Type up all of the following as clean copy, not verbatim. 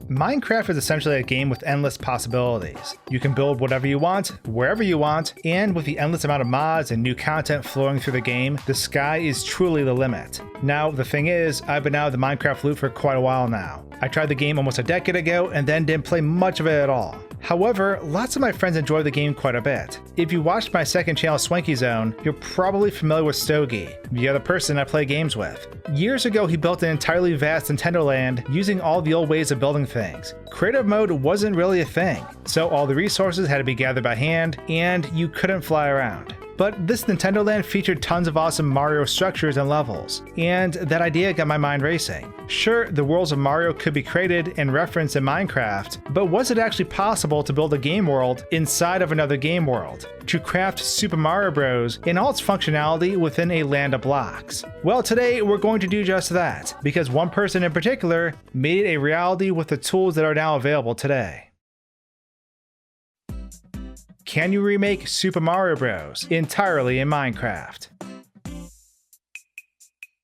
Minecraft is essentially a game with endless possibilities. You can build whatever you want, wherever you want, and with the endless amount of mods and new content flowing through the game, the sky is truly the limit. Now, the thing is, I've been out of the Minecraft loop for quite a while now. I tried the game almost a decade ago and then didn't play much of it at all. However, lots of my friends enjoy the game quite a bit. If you watched my second channel, Swanky Zone, you're probably familiar with Stowgee, the other person I play games with. Years ago, he built an entirely vast Nintendo land using all the old ways of building things. Creative mode wasn't really a thing, so all the resources had to be gathered by hand, and you couldn't fly around. But this Nintendo land featured tons of awesome Mario structures and levels, and that idea got my mind racing. Sure, the worlds of Mario could be created and referenced in Minecraft, but was it actually possible to build a game world inside of another game world? To craft Super Mario Bros in all its functionality within a land of blocks? Well, today we're going to do just that, because one person in particular made it a reality with the tools that are now available today. Can you remake Super Mario Bros entirely in Minecraft?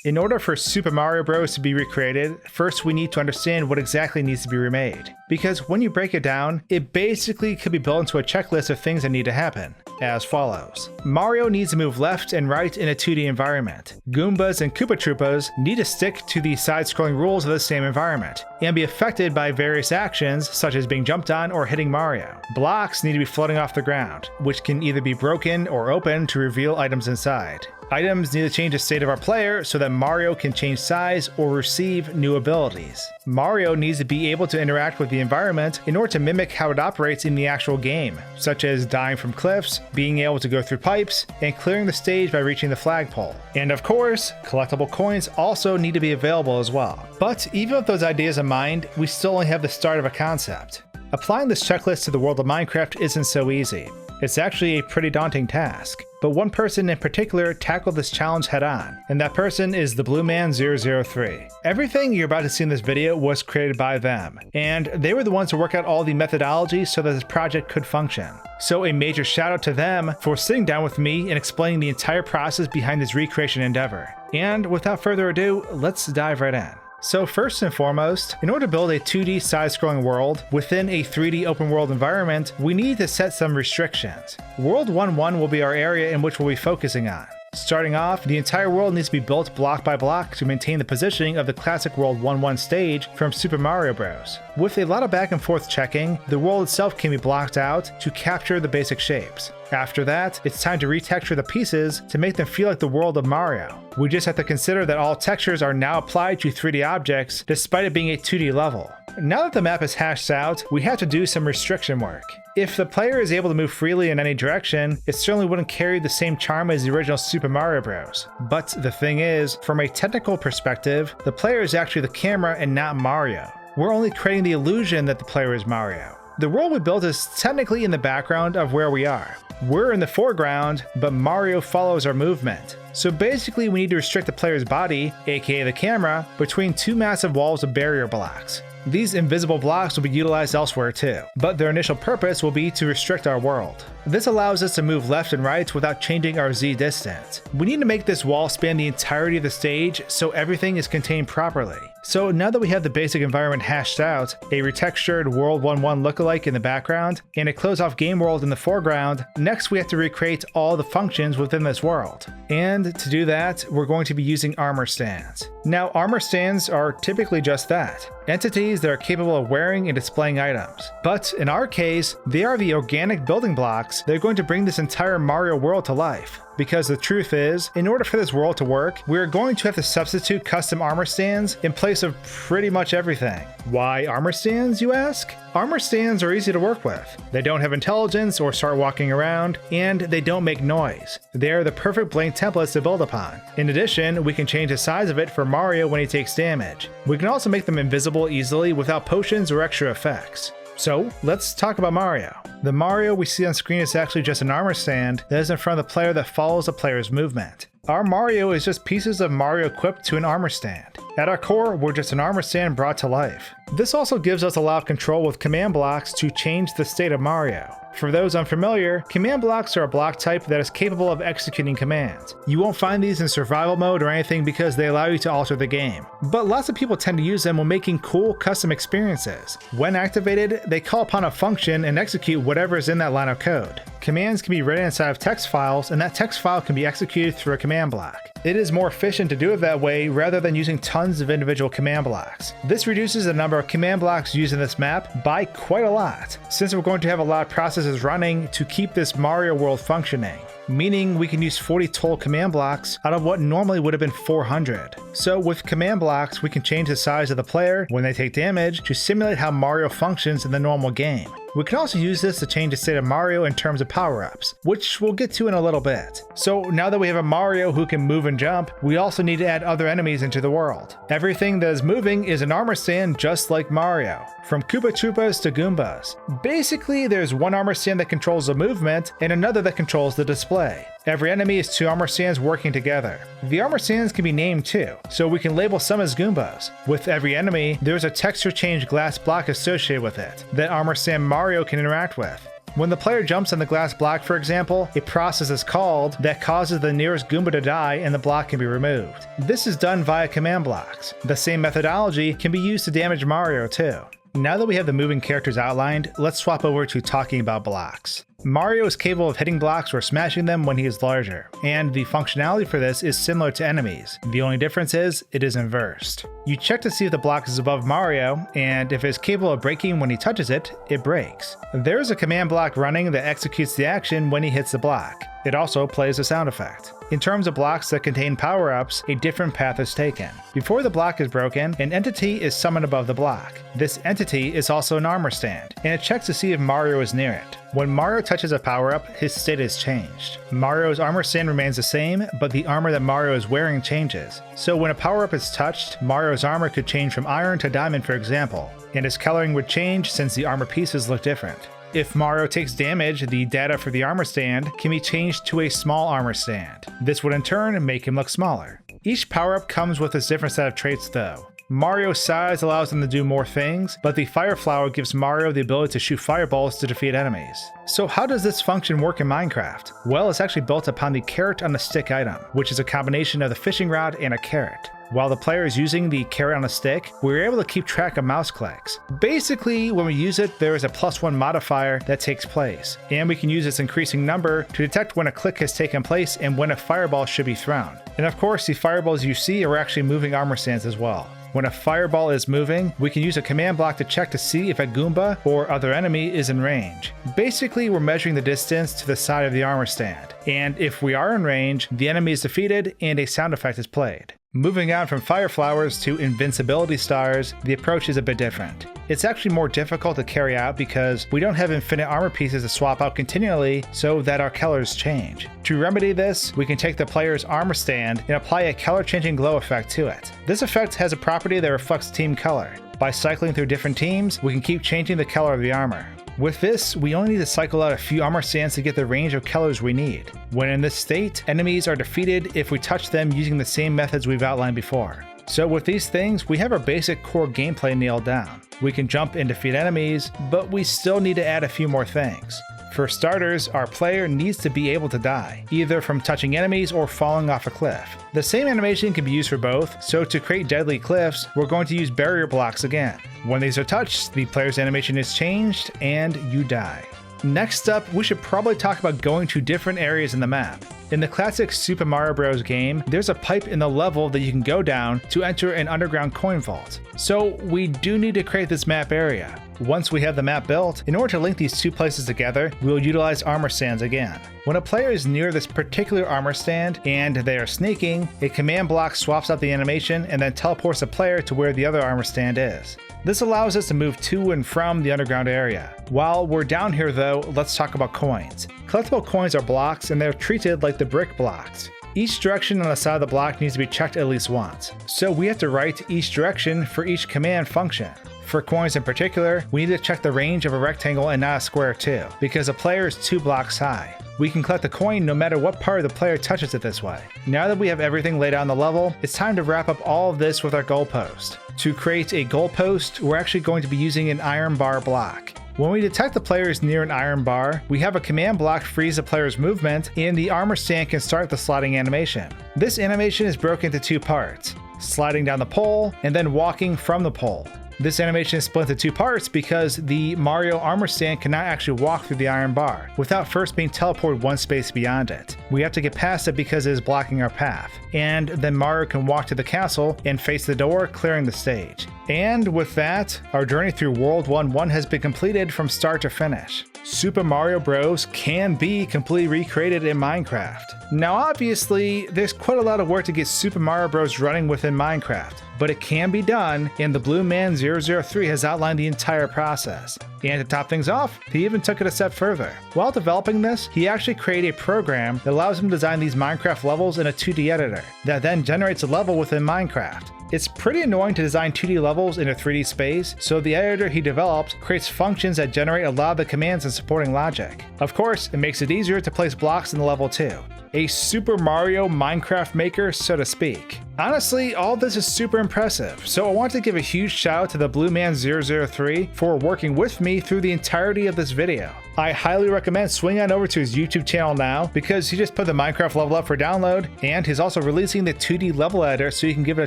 In order for Super Mario Bros to be recreated, first we need to understand what exactly needs to be remade. Because when you break it down, it basically could be built into a checklist of things that need to happen, as follows. Mario needs to move left and right in a 2D environment. Goombas and Koopa Troopas need to stick to the side-scrolling rules of the same environment, and be affected by various actions such as being jumped on or hitting Mario. Blocks need to be floating off the ground, which can either be broken or opened to reveal items inside. Items need to change the state of our player so that Mario can change size or receive new abilities. Mario needs to be able to interact with the environment in order to mimic how it operates in the actual game, such as dying from cliffs, being able to go through pipes, and clearing the stage by reaching the flagpole. And of course, collectible coins also need to be available as well. But even with those ideas in mind, we still only have the start of a concept. Applying this checklist to the world of Minecraft isn't so easy. It's actually a pretty daunting task, but one person in particular tackled this challenge head on, and that person is the Blue Man 003. Everything you're about to see in this video was created by them, and they were the ones to work out all the methodology so that this project could function. So a major shout out to them for sitting down with me and explaining the entire process behind this recreation endeavor. And without further ado, let's dive right in. So first and foremost, in order to build a 2D side-scrolling world within a 3D open world environment, we need to set some restrictions. World 1.1 will be our area in which we'll be focusing on. Starting off, the entire world needs to be built block by block to maintain the positioning of the classic World 1.1 stage from Super Mario Bros. With a lot of back and forth checking, the world itself can be blocked out to capture the basic shapes. After that, it's time to retexture the pieces to make them feel like the world of Mario. We just have to consider that all textures are now applied to 3D objects despite it being a 2D level. Now that the map is hashed out, we have to do some restriction work. If the player is able to move freely in any direction, it certainly wouldn't carry the same charm as the original Super Mario Bros. But the thing is, from a technical perspective, the player is actually the camera and not Mario. We're only creating the illusion that the player is Mario. The world we built is technically in the background of where we are. We're in the foreground, but Mario follows our movement. So basically we need to restrict the player's body, aka the camera, between two massive walls of barrier blocks. These invisible blocks will be utilized elsewhere too, but their initial purpose will be to restrict our world. This allows us to move left and right without changing our Z distance. We need to make this wall span the entirety of the stage so everything is contained properly. So now that we have the basic environment hashed out, a retextured World 1.1 lookalike in the background, and a closed-off game world in the foreground, next we have to recreate all the functions within this world. And to do that, we're going to be using armor stands. Now, armor stands are typically just that, entities that are capable of wearing and displaying items. But in our case, they are the organic building blocks that are going to bring this entire Mario world to life. Because the truth is, in order for this world to work, we're going to have to substitute custom armor stands in place of pretty much everything. Why armor stands, you ask? Armor stands are easy to work with. They don't have intelligence or start walking around, and they don't make noise. They are the perfect blank templates to build upon. In addition, we can change the size of it for Mario when he takes damage. We can also make them invisible easily without potions or extra effects. So let's talk about Mario. The Mario we see on screen is actually just an armor stand that is in front of the player that follows the player's movement. Our Mario is just pieces of Mario equipped to an armor stand. At our core, we're just an armor stand brought to life. This also gives us a lot of control with command blocks to change the state of Mario. For those unfamiliar, command blocks are a block type that is capable of executing commands. You won't find these in survival mode or anything because they allow you to alter the game, but lots of people tend to use them when making cool custom experiences. When activated, they call upon a function and execute whatever is in that line of code. Commands can be written inside of text files, and that text file can be executed through a command block. It is more efficient to do it that way rather than using tons of individual command blocks. This reduces the number of command blocks used in this map by quite a lot, since we're going to have a lot of processes running to keep this Mario world functioning, meaning we can use 40 total command blocks out of what normally would have been 400. So with command blocks, we can change the size of the player when they take damage to simulate how Mario functions in the normal game. We can also use this to change the state of Mario in terms of power-ups, which we'll get to in a little bit. So now that we have a Mario who can move and jump, we also need to add other enemies into the world. Everything that is moving is an armor stand just like Mario, from Koopa Troopas to Goombas. Basically, there's one armor stand that controls the movement and another that controls the display. Every enemy is two armor stands working together. The armor stands can be named too, so we can label some as Goombas. With every enemy, there's a texture change glass block associated with it that armor stand Mario can interact with. When the player jumps on the glass block, for example, a process is called that causes the nearest Goomba to die and the block can be removed. This is done via command blocks. The same methodology can be used to damage Mario too. Now that we have the moving characters outlined, let's swap over to talking about blocks. Mario is capable of hitting blocks or smashing them when he is larger, and the functionality for this is similar to enemies. The only difference is, it is inversed. You check to see if the block is above Mario, and if it is capable of breaking when he touches it, it breaks. There is a command block running that executes the action when he hits the block. It also plays a sound effect. In terms of blocks that contain power-ups, a different path is taken. Before the block is broken, an entity is summoned above the block. This entity is also an armor stand, and it checks to see if Mario is near it. When Mario touches a power-up, his state is changed. Mario's armor stand remains the same, but the armor that Mario is wearing changes. So when a power-up is touched, Mario's armor could change from iron to diamond, for example, and his coloring would change since the armor pieces look different. If Mario takes damage, the data for the armor stand can be changed to a small armor stand. This would in turn make him look smaller. Each power-up comes with a different set of traits though. Mario's size allows him to do more things, but the Fire Flower gives Mario the ability to shoot fireballs to defeat enemies. So how does this function work in Minecraft? Well, it's actually built upon the carrot on a stick item, which is a combination of the fishing rod and a carrot. While the player is using the carrot on a stick, we're able to keep track of mouse clicks. Basically, when we use it, there is a +1 modifier that takes place, and we can use its increasing number to detect when a click has taken place and when a fireball should be thrown. And of course, the fireballs you see are actually moving armor stands as well. When a fireball is moving, we can use a command block to check to see if a Goomba or other enemy is in range. Basically, we're measuring the distance to the side of the armor stand, and if we are in range, the enemy is defeated and a sound effect is played. Moving on from fire flowers to invincibility stars, the approach is a bit different. It's actually more difficult to carry out because we don't have infinite armor pieces to swap out continually so that our colors change. To remedy this, we can take the player's armor stand and apply a color changing glow effect to it. This effect has a property that reflects team color. By cycling through different teams, we can keep changing the color of the armor. With this, we only need to cycle out a few armor stands to get the range of colors we need. When in this state, enemies are defeated if we touch them using the same methods we've outlined before. So with these things, we have our basic core gameplay nailed down. We can jump and defeat enemies, but we still need to add a few more things. For starters, our player needs to be able to die, either from touching enemies or falling off a cliff. The same animation can be used for both, so to create deadly cliffs, we're going to use barrier blocks again. When these are touched, the player's animation is changed, and you die. Next up, we should probably talk about going to different areas in the map. In the classic Super Mario Bros game, there's a pipe in the level that you can go down to enter an underground coin vault. So we do need to create this map area. Once we have the map built, in order to link these two places together, we'll utilize armor stands again. When a player is near this particular armor stand and they are sneaking, a command block swaps out the animation and then teleports the player to where the other armor stand is. This allows us to move to and from the underground area. While we're down here though, let's talk about coins. Collectible coins are blocks and they're treated like the brick blocks. Each direction on the side of the block needs to be checked at least once. So we have to write each direction for each command function. For coins in particular, we need to check the range of a rectangle and not a square too, because a player is 2 blocks high. We can collect the coin no matter what part of the player touches it this way. Now that we have everything laid out on the level, it's time to wrap up all of this with our goalpost. To create a goalpost, we're actually going to be using an iron bar block. When we detect the player is near an iron bar, we have a command block freeze the player's movement, and the armor stand can start the sliding animation. This animation is broken into two parts, sliding down the pole and then walking from the pole. This animation is split into two parts because the Mario armor stand cannot actually walk through the iron bar without first being teleported one space beyond it. We have to get past it because it is blocking our path, and then Mario can walk to the castle and face the door, clearing the stage. And with that, our journey through World 1-1 has been completed from start to finish. Super Mario Bros can be completely recreated in Minecraft. Now obviously, there's quite a lot of work to get Super Mario Bros running within Minecraft, but it can be done, and the Blue Man 003 has outlined the entire process. And to top things off, he even took it a step further. While developing this, he actually created a program that allows him to design these Minecraft levels in a 2D editor, that then generates a level within Minecraft. It's pretty annoying to design 2D levels in a 3D space, so the editor he developed creates functions that generate a lot of the commands and supporting logic. Of course, it makes it easier to place blocks in the level too. A Super Mario Minecraft maker, so to speak. Honestly, all this is super impressive, so I want to give a huge shout out to the Blue Man 003 for working with me through the entirety of this video. I highly recommend swinging on over to his YouTube channel now because he just put the Minecraft level up for download, and he's also releasing the 2D level editor so you can give it a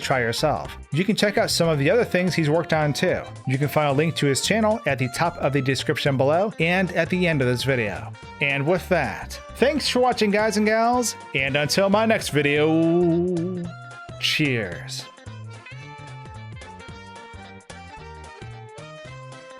try yourself. You can check out some of the other things he's worked on too. You can find a link to his channel at the top of the description below and at the end of this video. And with that, thanks for watching guys and gals, and until my next video, cheers.